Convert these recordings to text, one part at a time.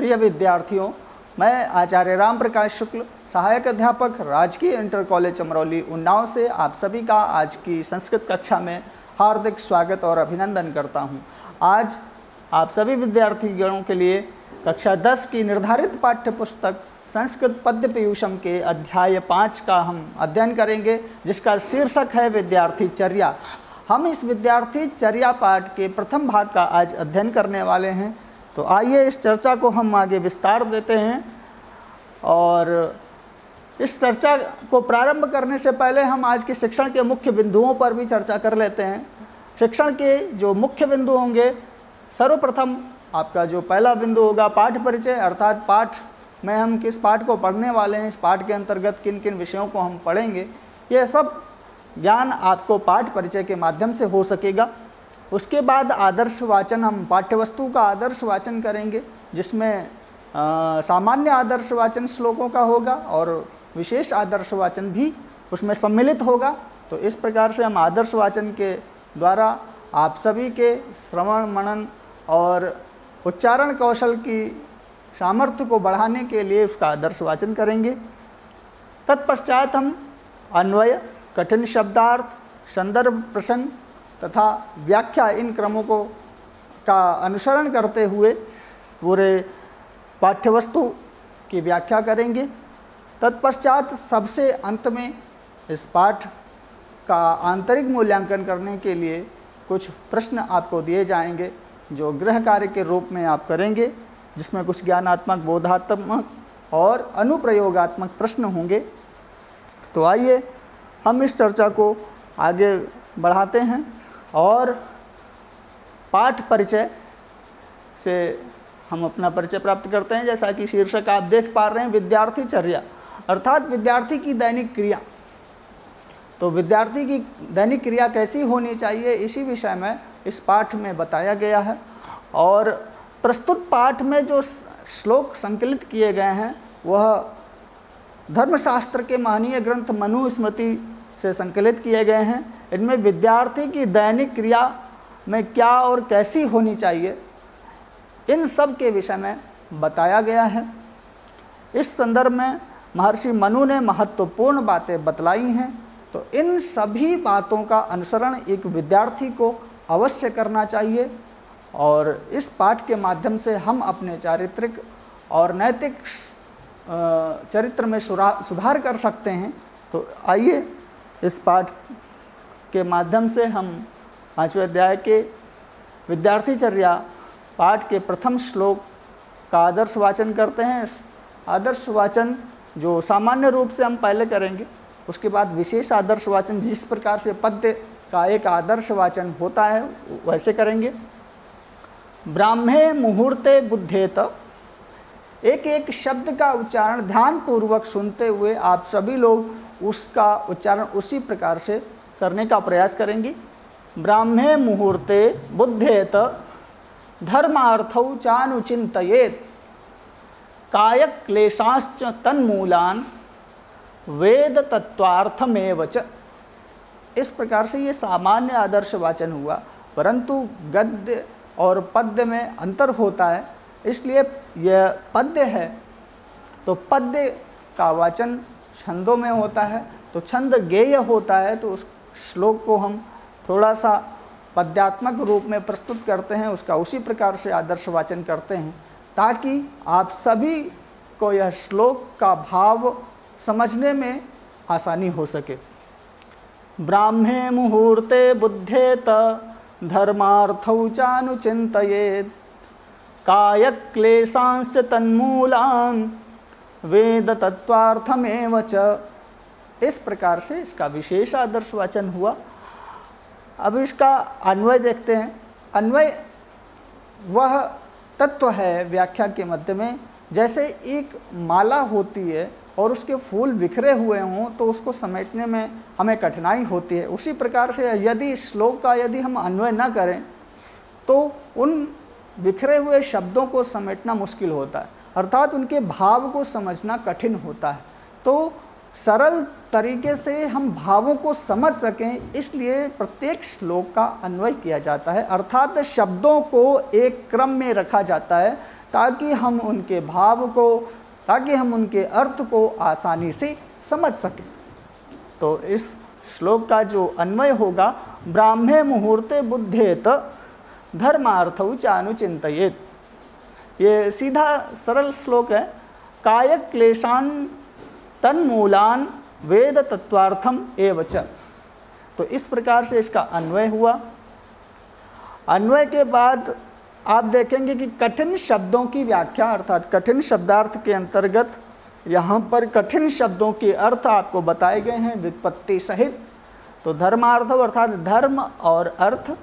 प्रिय विद्यार्थियों, मैं आचार्य राम प्रकाश शुक्ल, सहायक अध्यापक, राजकीय इंटर कॉलेज अमरौली उन्नाव से आप सभी का आज की संस्कृत कक्षा में हार्दिक स्वागत और अभिनंदन करता हूं। आज आप सभी विद्यार्थीगणों के लिए कक्षा 10 की निर्धारित पाठ्य पुस्तक संस्कृत पद्य पीयूषम के अध्याय 5 का हम अध्ययन करेंगे, जिसका शीर्षक है विद्यार्थी चर्या। हम इस विद्यार्थी चर्या पाठ के प्रथम भाग का आज अध्ययन करने वाले हैं। तो आइए इस चर्चा को हम आगे विस्तार देते हैं। और इस चर्चा को प्रारंभ करने से पहले हम आज के शिक्षण के मुख्य बिंदुओं पर भी चर्चा कर लेते हैं। शिक्षण के जो मुख्य बिंदु होंगे, सर्वप्रथम आपका जो पहला बिंदु होगा पाठ परिचय, अर्थात पाठ में हम किस पाठ को पढ़ने वाले हैं, इस पाठ के अंतर्गत किन किन विषयों को हम पढ़ेंगे, यह सब ज्ञान आपको पाठ परिचय के माध्यम से हो सकेगा। उसके बाद आदर्श वाचन, हम पाठ्यवस्तु का आदर्श वाचन करेंगे, जिसमें सामान्य आदर्श वाचन श्लोकों का होगा और विशेष आदर्श वाचन भी उसमें सम्मिलित होगा। तो इस प्रकार से हम आदर्श वाचन के द्वारा आप सभी के श्रवण मनन और उच्चारण कौशल की सामर्थ्य को बढ़ाने के लिए उसका आदर्श वाचन करेंगे। तत्पश्चात हम अन्वय, कठिन शब्दार्थ, संदर्भ प्रसंग तथा व्याख्या, इन क्रमों को का अनुसरण करते हुए पूरे पाठ्यवस्तु की व्याख्या करेंगे। तत्पश्चात सबसे अंत में इस पाठ का आंतरिक मूल्यांकन करने के लिए कुछ प्रश्न आपको दिए जाएंगे, जो गृह कार्य के रूप में आप करेंगे, जिसमें कुछ ज्ञानात्मक, बोधात्मक और अनुप्रयोगात्मक प्रश्न होंगे। तो आइए हम इस चर्चा को आगे बढ़ाते हैं और पाठ परिचय से हम अपना परिचय प्राप्त करते हैं। जैसा कि शीर्षक आप देख पा रहे हैं, विद्यार्थी चर्या, अर्थात विद्यार्थी की दैनिक क्रिया। तो विद्यार्थी की दैनिक क्रिया कैसी होनी चाहिए, इसी विषय में इस पाठ में बताया गया है। और प्रस्तुत पाठ में जो श्लोक संकलित किए गए हैं वह धर्मशास्त्र के महनीय ग्रंथ मनुस्मृति से संकलित किए गए हैं। इनमें विद्यार्थी की दैनिक क्रिया में क्या और कैसी होनी चाहिए, इन सब के विषय में बताया गया है। इस संदर्भ में महर्षि मनु ने महत्वपूर्ण बातें बतलाई हैं। तो इन सभी बातों का अनुसरण एक विद्यार्थी को अवश्य करना चाहिए और इस पाठ के माध्यम से हम अपने चारित्रिक और नैतिक चरित्र में सुधार कर सकते हैं। तो आइए इस पाठ के माध्यम से हम 5वें अध्याय के विद्यार्थी चर्या पाठ के प्रथम श्लोक का आदर्श वाचन करते हैं। आदर्श वाचन जो सामान्य रूप से हम पहले करेंगे, उसके बाद विशेष आदर्श वाचन, जिस प्रकार से पद्य का एक आदर्श वाचन होता है वैसे करेंगे। ब्राह्मे मुहूर्ते बुद्धेत, एक एक शब्द का उच्चारण ध्यानपूर्वक सुनते हुए आप सभी लोग उसका उच्चारण उसी प्रकार से करने का प्रयास करेंगे। ब्राह्मे मुहूर्ते बुद्धेत धर्मार्थौ चानुचिन्तयेत् कायक्लेशाश्च तन्मूलान् वेद तत्वार्थमेव च। इस प्रकार से ये सामान्य आदर्श वाचन हुआ, परंतु गद्य और पद्य में अंतर होता है, इसलिए यह पद्य है। तो पद्य का वाचन छंदों में होता है, तो छंद गेय होता है। तो उस श्लोक को हम थोड़ा सा पद्यात्मक रूप में प्रस्तुत करते हैं, उसका उसी प्रकार से आदर्श वाचन करते हैं, ताकि आप सभी को यह श्लोक का भाव समझने में आसानी हो सके। ब्राह्मे मुहूर्ते बुद्धेत धर्मार्थौ चानुचिन्तयेत् कायक्लेशांश्च तन्मूलान् वेद तत्वार्थमेव च। इस प्रकार से इसका विशेष आदर्श वाचन हुआ। अब इसका अन्वय देखते हैं। अन्वय वह तत्व है व्याख्या के मध्य में, जैसे एक माला होती है और उसके फूल बिखरे हुए हों तो उसको समेटने में हमें कठिनाई होती है। उसी प्रकार से यदि श्लोक का यदि हम अन्वय न करें तो उन बिखरे हुए शब्दों को समेटना मुश्किल होता है, अर्थात उनके भाव को समझना कठिन होता है। तो सरल तरीके से हम भावों को समझ सकें, इसलिए प्रत्येक श्लोक का अन्वय किया जाता है, अर्थात शब्दों को एक क्रम में रखा जाता है, ताकि हम उनके भाव को, ताकि हम उनके अर्थ को आसानी से समझ सकें। तो इस श्लोक का जो अन्वय होगा, ब्राह्मे मुहूर्ते बुद्धेत धर्मार्थौ चानुचिंतयेत। ये सीधा सरल श्लोक है। कायक क्लेशान तन्मूलान वेद तत्वार्थम एव च। तो इस प्रकार से इसका अन्वय हुआ। अन्वय के बाद आप देखेंगे कि कठिन शब्दों की व्याख्या, अर्थात कठिन शब्दार्थ के अंतर्गत यहाँ पर कठिन शब्दों के अर्थ आपको बताए गए हैं व्युत्पत्ति सहित। तो धर्मार्थ अर्थात धर्म और अर्थ,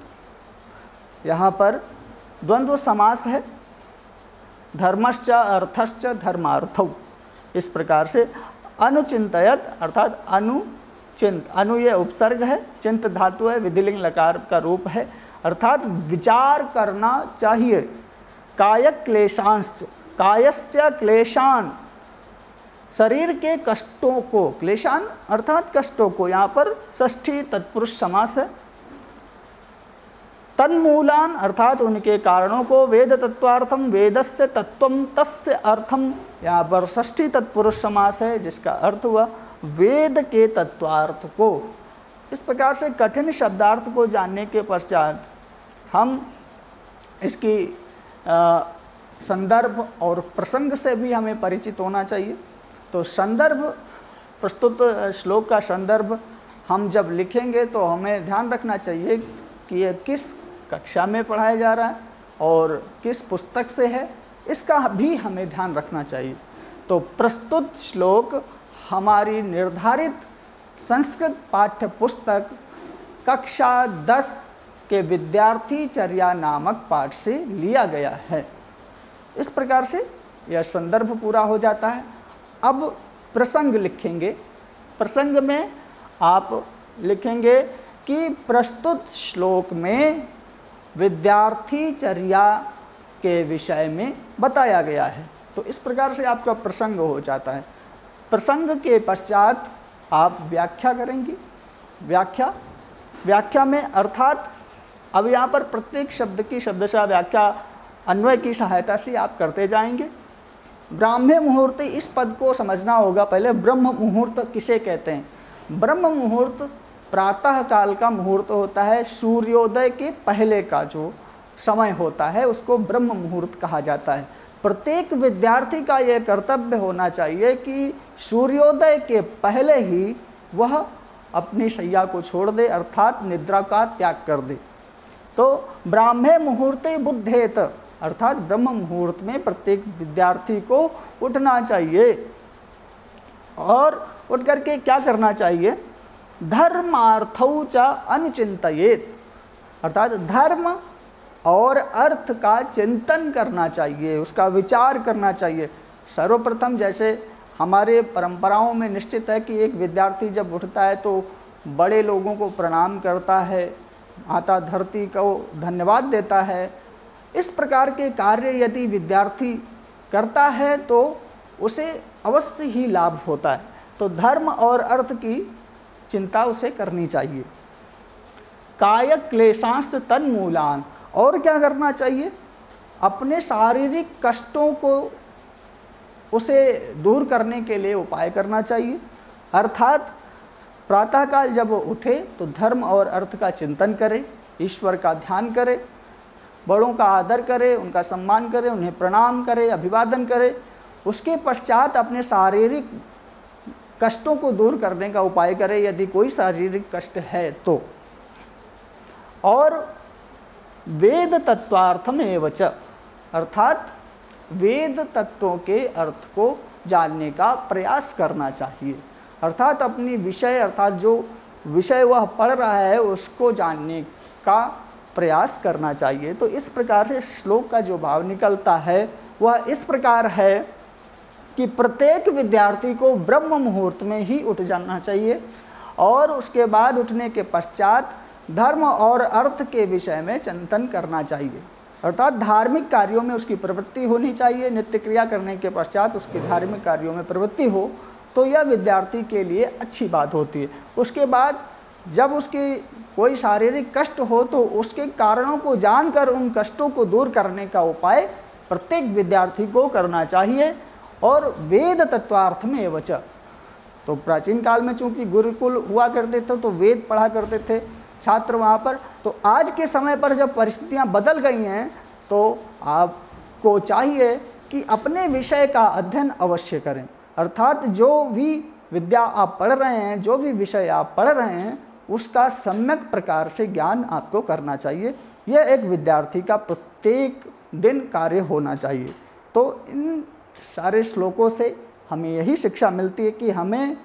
यहाँ पर द्वंद्व समास है, धर्मश्च अर्थश्च धर्मार्थौ। इस प्रकार से अनुचिंतयत अर्थात अनुचिंत, अनु ये उपसर्ग है, चिंत धातु है, विधिलिंग लकार का रूप है, अर्थात विचार करना चाहिए। कायक क्लेशांश्च, कायश्च क्लेशान, शरीर के कष्टों को, क्लेशान अर्थात कष्टों को, यहाँ पर षष्ठी तत्पुरुष समास है। तन्मूलान अर्थात उनके कारणों को, वेद तत्वार्थम, वेदस्य तत्वम तस्य अर्थम, यहाँ पर षष्ठी तत्पुरुष समास है जिसका अर्थ हुआ वेद के तत्वार्थ को। इस प्रकार से कठिन शब्दार्थ को जानने के पश्चात हम इसकी संदर्भ और प्रसंग से भी हमें परिचित होना चाहिए। तो संदर्भ, प्रस्तुत श्लोक का संदर्भ हम जब लिखेंगे तो हमें ध्यान रखना चाहिए कि यह किस कक्षा में पढ़ाया जा रहा है और किस पुस्तक से है, इसका भी हमें ध्यान रखना चाहिए। तो प्रस्तुत श्लोक हमारी निर्धारित संस्कृत पाठ्य पुस्तक कक्षा 10 के विद्यार्थी चर्या नामक पाठ से लिया गया है। इस प्रकार से यह संदर्भ पूरा हो जाता है। अब प्रसंग लिखेंगे। प्रसंग में आप लिखेंगे कि प्रस्तुत श्लोक में विद्यार्थी चर्या के विषय में बताया गया है। तो इस प्रकार से आपका प्रसंग हो जाता है। प्रसंग के पश्चात आप व्याख्या करेंगे। व्याख्या में अर्थात अब यहाँ पर प्रत्येक शब्द की शब्दशः व्याख्या अन्वय की सहायता से आप करते जाएंगे। ब्राह्मे मुहूर्त, इस पद को समझना होगा पहले। ब्रह्म मुहूर्त किसे कहते हैं? ब्रह्म मुहूर्त प्रातः काल का मुहूर्त होता है। सूर्योदय के पहले का जो समय होता है उसको ब्रह्म मुहूर्त कहा जाता है। प्रत्येक विद्यार्थी का यह कर्तव्य होना चाहिए कि सूर्योदय के पहले ही वह अपनी शैया को छोड़ दे, अर्थात निद्रा का त्याग कर दे। तो ब्राह्मे मुहूर्ते बुद्धेत, अर्थात ब्रह्म मुहूर्त में प्रत्येक विद्यार्थी को उठना चाहिए। और उठ करके क्या करना चाहिए? धर्मार्थौ च अनुचिंतयेत, अर्थात धर्म और अर्थ का चिंतन करना चाहिए, उसका विचार करना चाहिए। सर्वप्रथम जैसे हमारे परंपराओं में निश्चित है कि एक विद्यार्थी जब उठता है तो बड़े लोगों को प्रणाम करता है, माता धरती को धन्यवाद देता है। इस प्रकार के कार्य यदि विद्यार्थी करता है तो उसे अवश्य ही लाभ होता है। तो धर्म और अर्थ की चिंता उसे करनी चाहिए। कायक क्लेशांश तन्मूलान, और क्या करना चाहिए? अपने शारीरिक कष्टों को उसे दूर करने के लिए उपाय करना चाहिए। अर्थात प्रातःकाल जब उठे तो धर्म और अर्थ का चिंतन करे, ईश्वर का ध्यान करे, बड़ों का आदर करे, उनका सम्मान करे, उन्हें प्रणाम करे, अभिवादन करे। उसके पश्चात अपने शारीरिक कष्टों को दूर करने का उपाय करे यदि कोई शारीरिक कष्ट है तो। और वेद तत्वार्थम एव च, अर्थात वेद तत्वों के अर्थ को जानने का प्रयास करना चाहिए। अर्थात अपनी विषय, अर्थात जो विषय वह पढ़ रहा है उसको जानने का प्रयास करना चाहिए। तो इस प्रकार से श्लोक का जो भाव निकलता है वह इस प्रकार है कि प्रत्येक विद्यार्थी को ब्रह्म मुहूर्त में ही उठ जाना चाहिए और उसके बाद उठने के पश्चात धर्म और अर्थ के विषय में चिंतन करना चाहिए। अर्थात धार्मिक कार्यों में उसकी प्रवृत्ति होनी चाहिए। नित्य क्रिया करने के पश्चात उसके धार्मिक कार्यों में प्रवृत्ति हो तो यह विद्यार्थी के लिए अच्छी बात होती है। उसके बाद जब उसकी कोई शारीरिक कष्ट हो तो उसके कारणों को जानकर उन कष्टों को दूर करने का उपाय प्रत्येक विद्यार्थी को करना चाहिए। और वेद तत्वार्थ में एवच, तो प्राचीन काल में चूंकि गुरुकुल हुआ करते थे तो वेद पढ़ा करते थे छात्र वहाँ पर, तो आज के समय पर जब परिस्थितियाँ बदल गई हैं तो आपको चाहिए कि अपने विषय का अध्ययन अवश्य करें। अर्थात जो भी विद्या आप पढ़ रहे हैं, जो भी विषय आप पढ़ रहे हैं, उसका सम्यक प्रकार से ज्ञान आपको करना चाहिए। यह एक विद्यार्थी का प्रत्येक दिन कार्य होना चाहिए। तो इन सारे श्लोकों से हमें यही शिक्षा मिलती है कि हमें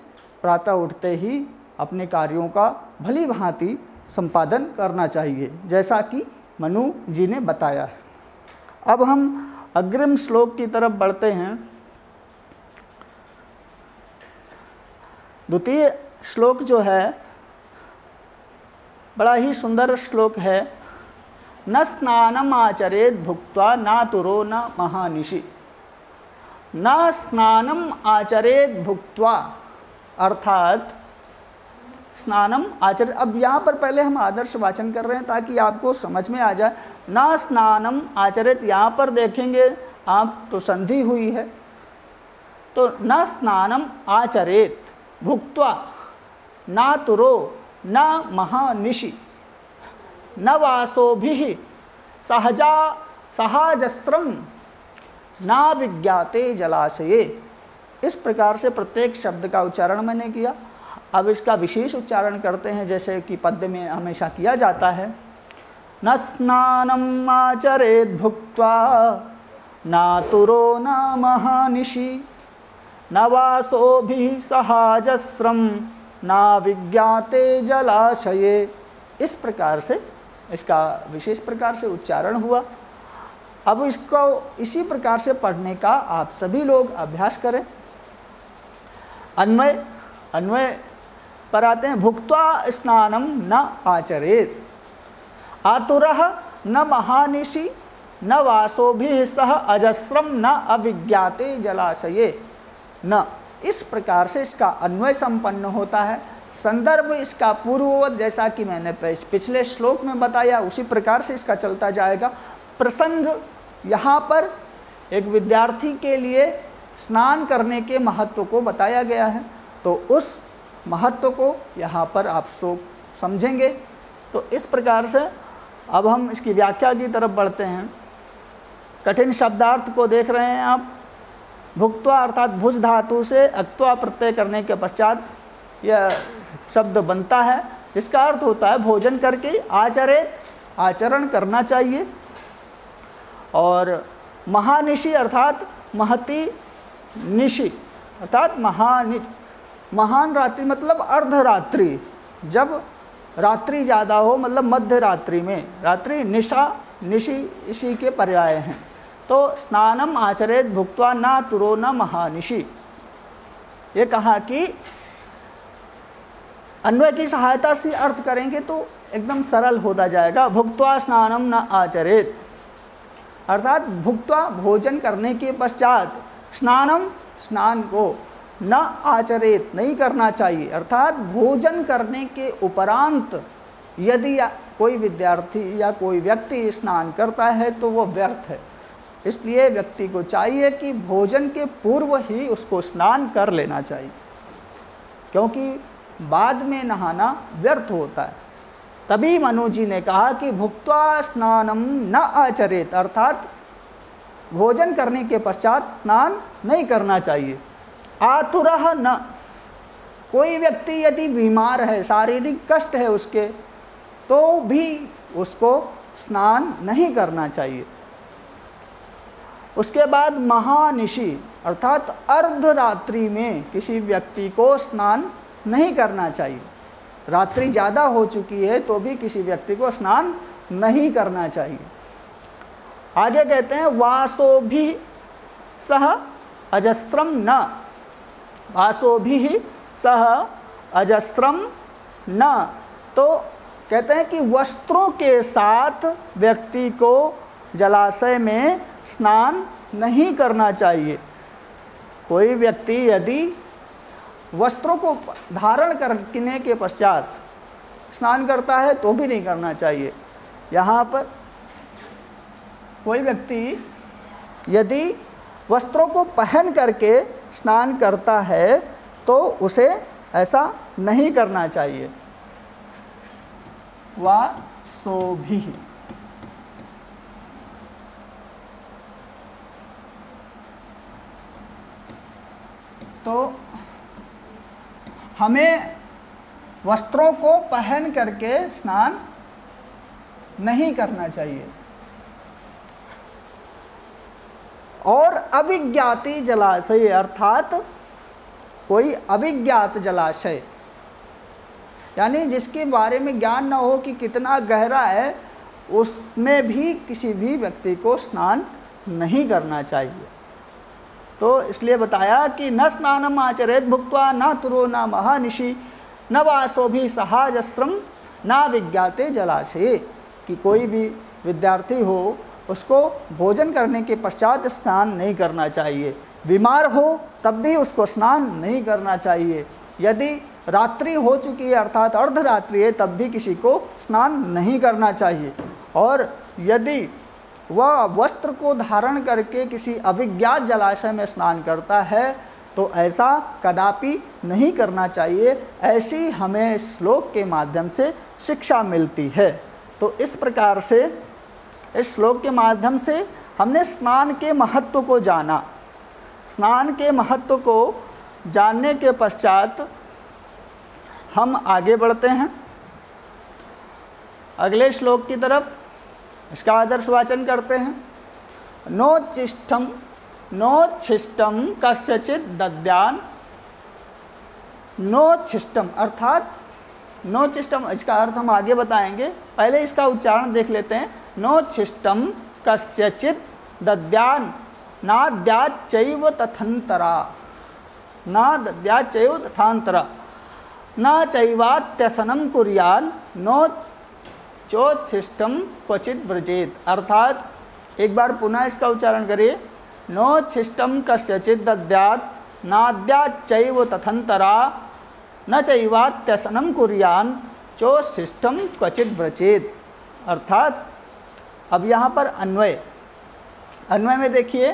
प्रातः उठते ही अपने कार्यों का भली भांति संपादन करना चाहिए, जैसा कि मनु जी ने बताया है। अब हम अग्रिम श्लोक की तरफ बढ़ते हैं। द्वितीय श्लोक जो है बड़ा ही सुंदर श्लोक है। न स्नानम आचरेत भुक्त्वा नातुरो न महानिशि। न स्नानम आचरेत भुक्त्वा, अर्थात स्नानम आचरेत, अब यहाँ पर पहले हम आदर्श वाचन कर रहे हैं ताकि आपको समझ में आ जाए। न स्नानम आचरेत, यहाँ पर देखेंगे आप तो संधि हुई है, तो न स्नानम आचरेत भुक्त्वा नातुरो न महानिशि न वासोभिः सहाजस्रम ना विज्ञाते जलाशये। इस प्रकार से प्रत्येक शब्द का उच्चारण मैंने किया। अब इसका विशेष उच्चारण करते हैं जैसे कि पद्य में हमेशा किया जाता है। न स्नानम आचरेत भुक्त्वा नातुरो न महानिशि न वासोभिः सहाजस्रम ना विज्ञाते जलाशये। इस प्रकार से इसका विशेष प्रकार से उच्चारण हुआ। अब इसको इसी प्रकार से पढ़ने का आप सभी लोग अभ्यास करें। अन्वय पर आते हैं। भुक्त्वा स्नानम न आचरेत आतुरः न महानिशि न वासोभिः सह अजस्रम न अविज्ञाते जलाशये। न, इस प्रकार से इसका अन्वय संपन्न होता है। संदर्भ इसका पूर्ववत, जैसा कि मैंने पिछले श्लोक में बताया, उसी प्रकार से इसका चलता जाएगा। प्रसंग यहाँ पर एक विद्यार्थी के लिए स्नान करने के महत्व को बताया गया है, तो उस महत्व को यहाँ पर आप समझेंगे। तो इस प्रकार से अब हम इसकी व्याख्या की तरफ बढ़ते हैं। कठिन शब्दार्थ को देख रहे हैं आप। भुक्त्वा अर्थात भुज धातु से अक्त्वा प्रत्यय करने के पश्चात यह शब्द बनता है। इसका अर्थ होता है भोजन करके आचरेत, आचरण करना चाहिए। और महानिशि अर्थात महती निशि अर्थात महान रात्रि मतलब अर्धरात्रि, जब रात्रि ज़्यादा हो मतलब मध्य रात्रि में, रात्रि निशा निशि इसी के पर्याय हैं। तो स्नानम आचरेत भुक्त्वा न तुरो न महानिशि, ये कहा कि अन्वय की सहायता से अर्थ करेंगे तो एकदम सरल होता जाएगा। भुक्त्वा स्नानम न आचरेत अर्थात भुक्त्वा भोजन करने के पश्चात, स्नानम स्नान को, न आचरेत नहीं करना चाहिए अर्थात भोजन करने के उपरांत यदि कोई विद्यार्थी या कोई व्यक्ति स्नान करता है तो वो व्यर्थ है। इसलिए व्यक्ति को चाहिए कि भोजन के पूर्व ही उसको स्नान कर लेना चाहिए, क्योंकि बाद में नहाना व्यर्थ होता है। तभी मनु जी ने कहा कि भुक्त्वा स्नानम न आचरेत अर्थात भोजन करने के पश्चात स्नान नहीं करना चाहिए। आतुरः न, कोई व्यक्ति यदि बीमार है, शारीरिक कष्ट है उसके, तो भी उसको स्नान नहीं करना चाहिए। उसके बाद महानिशि अर्थात अर्धरात्रि में किसी व्यक्ति को स्नान नहीं करना चाहिए। रात्रि ज़्यादा हो चुकी है तो भी किसी व्यक्ति को स्नान नहीं करना चाहिए। आगे कहते हैं वासोभिः सह अजस्रम न, वासोभिः सह अजस्रम न, तो कहते हैं कि वस्त्रों के साथ व्यक्ति को जलाशय में स्नान नहीं करना चाहिए। कोई व्यक्ति यदि वस्त्रों को धारण करने के पश्चात स्नान करता है तो भी नहीं करना चाहिए। यहाँ पर कोई व्यक्ति यदि वस्त्रों को पहन करके स्नान करता है तो उसे ऐसा नहीं करना चाहिए। वासोभिः, तो हमें वस्त्रों को पहन करके स्नान नहीं करना चाहिए। और अविज्ञाति जलाशय अर्थात कोई अविज्ञात जलाशय, यानी जिसके बारे में ज्ञान न हो कि कितना गहरा है, उसमें भी किसी भी व्यक्ति को स्नान नहीं करना चाहिए। तो इसलिए बताया कि न स्नानम आचरेत भुक्त्वा न तुरो न महानिशि न वासो भी सहाजस्रम न विज्ञाते जलाशय, कि कोई भी विद्यार्थी हो उसको भोजन करने के पश्चात स्नान नहीं करना चाहिए, बीमार हो तब भी उसको स्नान नहीं करना चाहिए, यदि रात्रि हो चुकी है अर्थात अर्धरात्रि है तब भी किसी को स्नान नहीं करना चाहिए, और यदि वह वस्त्र को धारण करके किसी अविज्ञात जलाशय में स्नान करता है तो ऐसा कदापि नहीं करना चाहिए। ऐसी हमें श्लोक के माध्यम से शिक्षा मिलती है। तो इस प्रकार से इस श्लोक के माध्यम से हमने स्नान के महत्व को जाना। स्नान के महत्व को जानने के पश्चात हम आगे बढ़ते हैं अगले श्लोक की तरफ। इसका आदर्श वाचन करते हैं। नोच्छिष्टम कस्यचित दद्यान। नोच्छिष्टम अर्थात नोच्छिष्टम, इसका अर्थ हम आगे बताएंगे, पहले इसका उच्चारण देख लेते हैं। नोच्छिष्टम कस्यचित दद्यान नाद्याच्चैव तथंतरा। नाद्याच्चैव तथांतरा न चैवात्यसनं कुर्यान् नो चोच्छिष्टम क्वचित व्रजेत। अर्थात एक बार पुनः इसका उच्चारण करिए। नोच्छिष्टम कस्यचित दद्यात् नाद्याच्चैव तथंतरा न चैवात्यसनं कुर्यान् चोच्छिष्टम क्वचित व्रजेत। अर्थात अब यहाँ पर अन्वय में देखिए,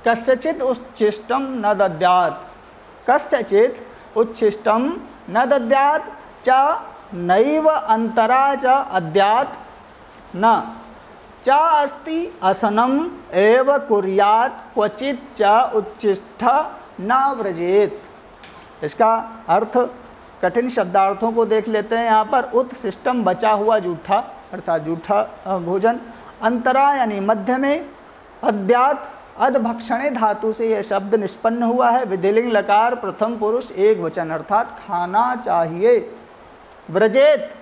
कस्यचित उच्छिष्टम न दद्यात्, कस्यचित उच्छिष्टम न दद्यात् च नैव अंतरा च अद्यात् न च अस्ति असनम एव कुर्यात् क्वचित च उच्छिष्ट न व्रजेत। इसका अर्थ कठिन शब्दार्थों को देख लेते हैं। यहाँ पर उत्सिष्टम बचा हुआ जूठा अर्थात जूठा भोजन, अंतरा यानी मध्य में, अद्यात अधभक्षणे धातु से यह शब्द निष्पन्न हुआ है। विधिलिंग लकार प्रथम पुरुष एक वचन अर्थात खाना चाहिए। व्रजेत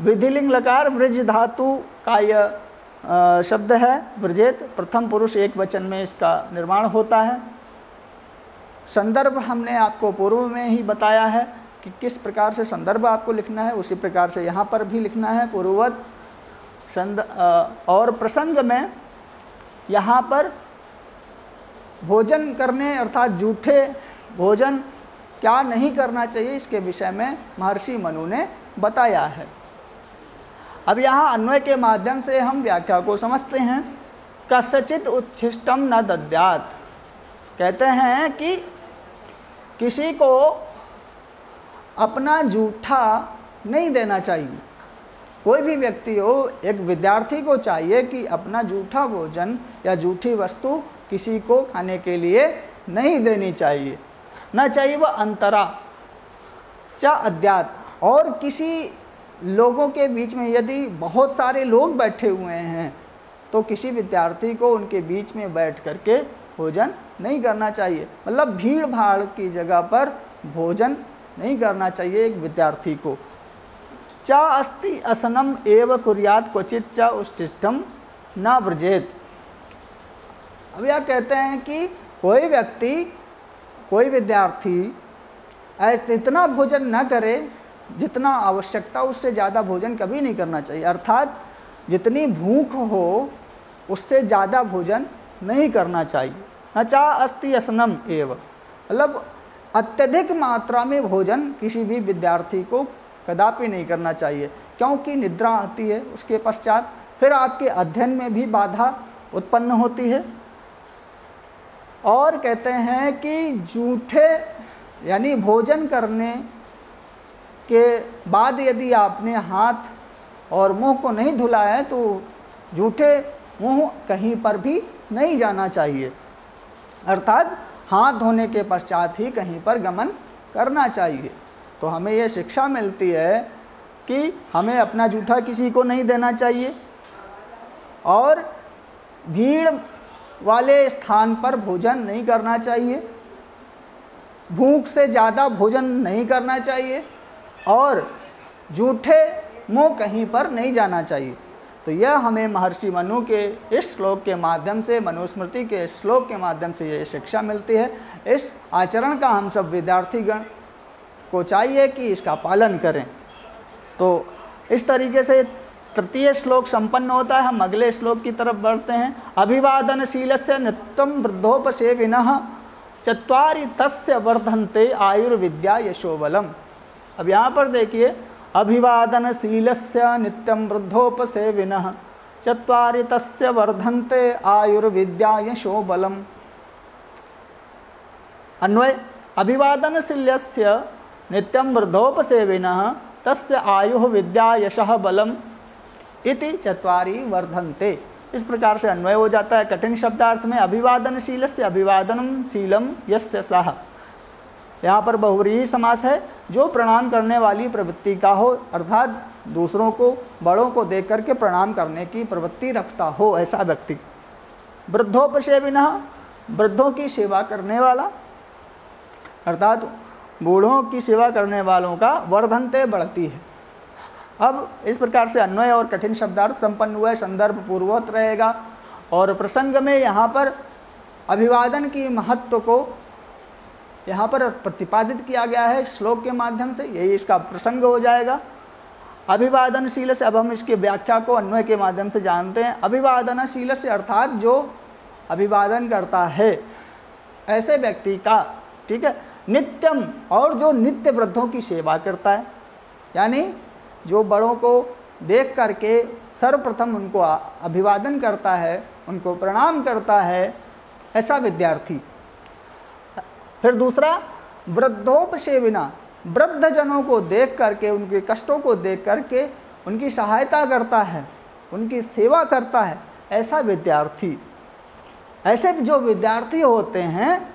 विधिलिंग लकार वृज धातु का यह शब्द है। व्रजेत प्रथम पुरुष एक वचन में इसका निर्माण होता है। संदर्भ हमने आपको पूर्व में ही बताया है कि किस प्रकार से संदर्भ आपको लिखना है, उसी प्रकार से यहाँ पर भी लिखना है पूर्ववत। और प्रसंग में यहाँ पर भोजन करने अर्थात जूठे भोजन क्या नहीं करना चाहिए इसके विषय में महर्षि मनु ने बताया है। अब यहाँ अन्वय के माध्यम से हम व्याख्या को समझते हैं। कस्यचित उच्छिष्टम न दद्यात्, कहते हैं कि किसी को अपना जूठा नहीं देना चाहिए। कोई भी व्यक्ति हो, एक विद्यार्थी को चाहिए कि अपना जूठा भोजन या जूठी वस्तु किसी को खाने के लिए नहीं देनी चाहिए। न चाहिए वह अंतरा च अद्यात, और किसी लोगों के बीच में यदि बहुत सारे लोग बैठे हुए हैं तो किसी विद्यार्थी को उनके बीच में बैठ करके भोजन नहीं करना चाहिए। मतलब भीड़ भाड़ की जगह पर भोजन नहीं करना चाहिए एक विद्यार्थी को। च अस्ति असनम एव कुर्यात् क्वचित च उच्छिष्टम न व्रजेत। अब यह कहते हैं कि कोई व्यक्ति, कोई विद्यार्थी इतना भोजन न करे जितना आवश्यकता, उससे ज़्यादा भोजन कभी नहीं करना चाहिए। अर्थात जितनी भूख हो उससे ज़्यादा भोजन नहीं करना चाहिए। न चा अस्ति असनम एव, मतलब अत्यधिक मात्रा में भोजन किसी भी विद्यार्थी को कदापि नहीं करना चाहिए, क्योंकि निद्रा आती है उसके पश्चात, फिर आपके अध्ययन में भी बाधा उत्पन्न होती है। और कहते हैं कि जूठे यानी भोजन करने के बाद यदि आपने हाथ और मुंह को नहीं धुला है तो जूठे मुंह कहीं पर भी नहीं जाना चाहिए, अर्थात हाथ धोने के पश्चात ही कहीं पर गमन करना चाहिए। तो हमें ये शिक्षा मिलती है कि हमें अपना जूठा किसी को नहीं देना चाहिए और भीड़ वाले स्थान पर भोजन नहीं करना चाहिए, भूख से ज़्यादा भोजन नहीं करना चाहिए और जूठे मुंह कहीं पर नहीं जाना चाहिए। तो यह हमें महर्षि मनु के इस श्लोक के माध्यम से, मनुस्मृति के श्लोक के माध्यम से ये शिक्षा मिलती है। इस आचरण का हम सब विद्यार्थीगण को चाहिए कि इसका पालन करें। तो इस तरीके से तृतीय श्लोक संपन्न होता है। हम अगले श्लोक की तरफ बढ़ते हैं। अभिवादनशीलस्य नित्यं वृद्धोपसेविनः चत्वारि तस्य वर्धन्ते आयुर्विद्या यशोबलम। अब यहाँ पर देखिए, अभिवादनशीलस्य नित्यं वृद्धोपसेविनः चत्वारि तस्य वर्धन्ते आयुर्विद्या यशोबलम। अन्वय, अभिवादनशीलस्य नित्यं वृद्धोपसेविनः तस्य आयुः विद्या यशः बलम इति चत्वारि वर्धन्ते। इस प्रकार से अन्वय हो जाता है। कठिन शब्दार्थ में अभिवादनशीलस्य अभिवादनम शीलम यस्य सः, यहाँ पर बहुव्रीहि समास है, जो प्रणाम करने वाली प्रवृत्ति का हो, अर्थात दूसरों को, बड़ों को देख करके प्रणाम करने की प्रवृत्ति रखता हो ऐसा व्यक्ति। वृद्धोपसेविनः, वृद्धों की सेवा करने वाला, अर्थात बूढ़ों की सेवा करने वालों का वर्धन्ते बढ़ती है। अब इस प्रकार से अन्वय और कठिन शब्दार्थ संपन्न हुआ है, संदर्भ पूर्ववत रहेगा और प्रसंग में यहाँ पर अभिवादन की महत्व को यहाँ पर प्रतिपादित किया गया है श्लोक के माध्यम से, यही इसका प्रसंग हो जाएगा। अभिवादनशील से, अब हम इसकी व्याख्या को अन्वय के माध्यम से जानते हैं। अभिवादनशील से अर्थात जो अभिवादन करता है ऐसे व्यक्ति का, ठीक है, नित्यम, और जो नित्य वृद्धों की सेवा करता है, यानी जो बड़ों को देख करके सर्वप्रथम उनको अभिवादन करता है, उनको प्रणाम करता है, ऐसा विद्यार्थी। फिर दूसरा, वृद्धोपसेविना, वृद्ध जनों को देख करके, उनके कष्टों को देख करके उनकी सहायता करता है, उनकी सेवा करता है, ऐसा विद्यार्थी। ऐसे जो विद्यार्थी होते हैं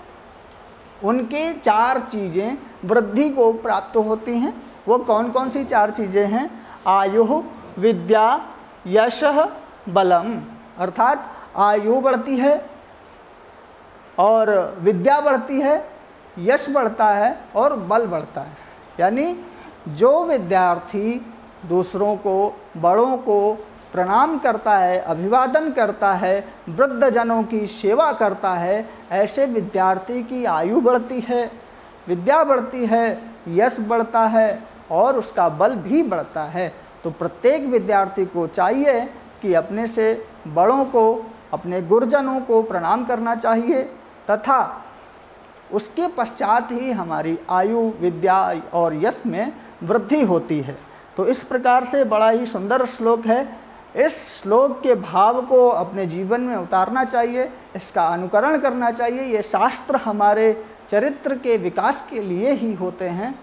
उनकी चार चीज़ें वृद्धि को प्राप्त होती हैं। वो कौन कौन सी चार चीज़ें हैं? आयु, विद्या, यशः, बलम, अर्थात आयु बढ़ती है और विद्या बढ़ती है, यश बढ़ता है और बल बढ़ता है। यानी जो विद्यार्थी दूसरों को, बड़ों को प्रणाम करता है, अभिवादन करता है, वृद्ध जनों की सेवा करता है, ऐसे विद्यार्थी की आयु बढ़ती है, विद्या बढ़ती है, यश बढ़ता है और उसका बल भी बढ़ता है। तो प्रत्येक विद्यार्थी को चाहिए कि अपने से बड़ों को, अपने गुरुजनों को प्रणाम करना चाहिए तथा उसके पश्चात ही हमारी आयु, विद्या और यश में वृद्धि होती है। तो इस प्रकार से बड़ा ही सुंदर श्लोक है। इस श्लोक के भाव को अपने जीवन में उतारना चाहिए, इसका अनुकरण करना चाहिए। ये शास्त्र हमारे चरित्र के विकास के लिए ही होते हैं।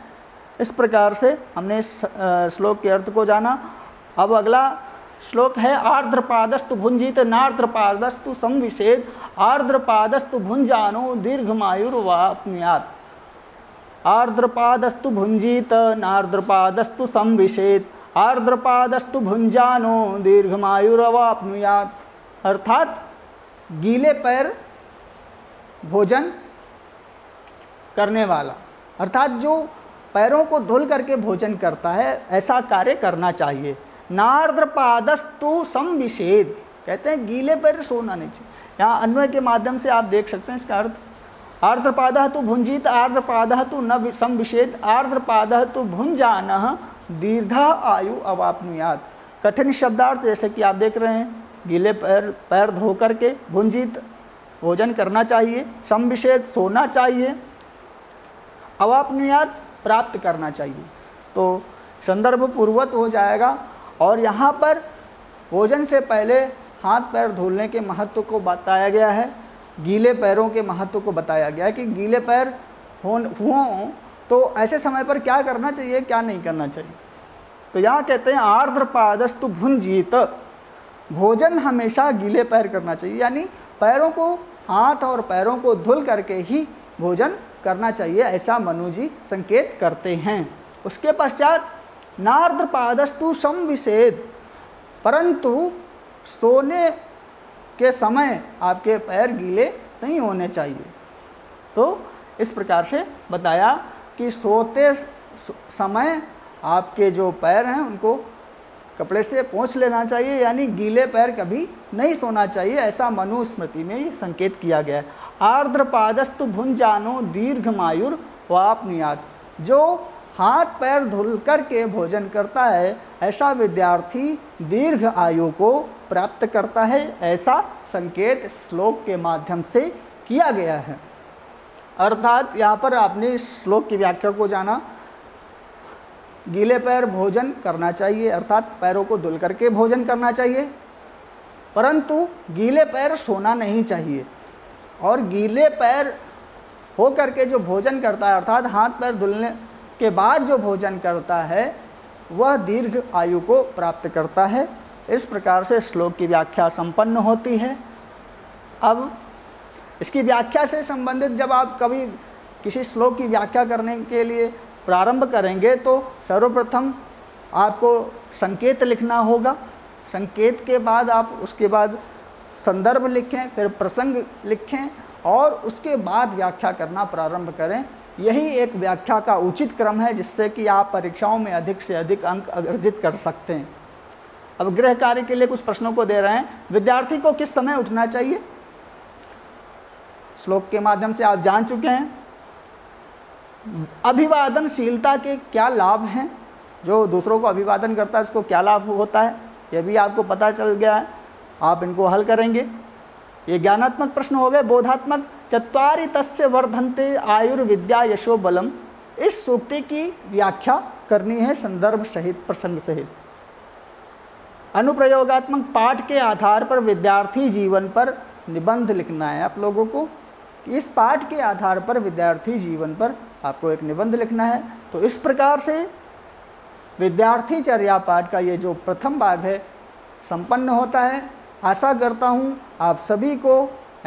इस प्रकार से हमने इस श्लोक के अर्थ को जाना। अब अगला श्लोक है, आर्द्रपादस्तु भुंजीत नार्द्रपादस्तु संविशेद आर्द्रपादस्तु भुंजानो दीर्घमायुर्वाप्नुयात्। आर्द्रपादस्तु भुंजीत नार्द्रपादस्तु संविशेद आर्द्रपादस्तु भुंजानो दीर्घमायुर्वाप्नुयात्। अर्थात गीले पैर भोजन करने वाला, अर्थात जो पैरों को धुल करके भोजन करता है, ऐसा कार्य करना चाहिए। नार्द्रपादस्तु संविशेद, कहते हैं गीले पैर सोना नहीं चाहिए। यहाँ अन्वय के माध्यम से आप देख सकते हैं इसका अर्थ। आर्द्रपादः तु भुंजीत आर्द्रपादः तु न संविशेद आर्द्रपादः तु भुंजानः दीर्घा आयु अवाप्नुयात्। कठिन शब्दार्थ जैसे कि आप देख रहे हैं, गीले पैर धो करके भुंजीत भोजन करना चाहिए, संविशेद सोना चाहिए, अवाप्नुयात् प्राप्त करना चाहिए। तो संदर्भ पूर्वत हो जाएगा। और यहाँ पर भोजन से पहले हाथ पैर धुलने के महत्व को बताया गया है गीले पैरों के महत्व को बताया गया है कि गीले पैर हों तो ऐसे समय पर क्या करना चाहिए, क्या नहीं करना चाहिए। तो यहाँ कहते हैं आर्द्र पादस्तु भुंजीत, भोजन हमेशा गीले पैर करना चाहिए, यानी पैरों को, हाथ और पैरों को धुल करके ही भोजन करना चाहिए, ऐसा मनु जी संकेत करते हैं। उसके पश्चात नार्द्र पादस्तु संविषेद, परंतु सोने के समय आपके पैर गीले नहीं होने चाहिए। तो इस प्रकार से बताया कि सोते समय आपके जो पैर हैं उनको कपड़े से पोंछ लेना चाहिए, यानी गीले पैर कभी नहीं सोना चाहिए, ऐसा मनुस्मृति में ये संकेत किया गया है। आर्द्र पादस्तु भुंजानो दीर्घमायुर वापनुयात्, जो हाथ पैर धुल करके भोजन करता है ऐसा विद्यार्थी दीर्घ आयु को प्राप्त करता है, ऐसा संकेत श्लोक के माध्यम से किया गया है। अर्थात यहाँ पर आपने इस श्लोक की व्याख्या को जाना, गीले पैर भोजन करना चाहिए, अर्थात पैरों को धुल करके भोजन करना चाहिए, परंतु गीले पैर सोना नहीं चाहिए। और गीले पैर हो करके जो भोजन करता है, अर्थात हाथ पैर धुलने के बाद जो भोजन करता है, वह दीर्घ आयु को प्राप्त करता है। इस प्रकार से श्लोक की व्याख्या संपन्न होती है। अब इसकी व्याख्या से संबंधित जब आप कभी किसी श्लोक की व्याख्या करने के लिए प्रारंभ करेंगे तो सर्वप्रथम आपको संकेत लिखना होगा। संकेत के बाद आप उसके बाद संदर्भ लिखें, फिर प्रसंग लिखें और उसके बाद व्याख्या करना प्रारंभ करें। यही एक व्याख्या का उचित क्रम है, जिससे कि आप परीक्षाओं में अधिक से अधिक अंक अर्जित कर सकते हैं। अब गृह कार्य के लिए कुछ प्रश्नों को दे रहे हैं। विद्यार्थी को किस समय उठना चाहिए? श्लोक के माध्यम से आप जान चुके हैं। अभिवादनशीलता के क्या लाभ हैं? जो दूसरों को अभिवादन करता है उसको क्या लाभ होता है, यह भी आपको पता चल गया है। आप इनको हल करेंगे। ये ज्ञानात्मक प्रश्न हो गए। बोधात्मक, चत्वारि तस्य वर्धन्ते आयुर्विद्या यशो बलम, इस सूक्ति की व्याख्या करनी है संदर्भ सहित, प्रसंग सहित। अनुप्रयोगात्मक पाठ के आधार पर विद्यार्थी जीवन पर निबंध लिखना है आप लोगों को। इस पाठ के आधार पर विद्यार्थी जीवन पर आपको एक निबंध लिखना है। तो इस प्रकार से विद्यार्थी चर्या पाठ का ये जो प्रथम भाग है संपन्न होता है। आशा करता हूँ आप सभी को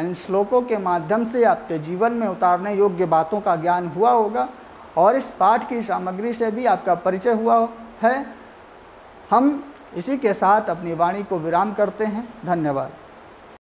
इन श्लोकों के माध्यम से आपके जीवन में उतारने योग्य बातों का ज्ञान हुआ होगा और इस पाठ की सामग्री से भी आपका परिचय हुआ है। हम इसी के साथ अपनी वाणी को विराम करते हैं। धन्यवाद।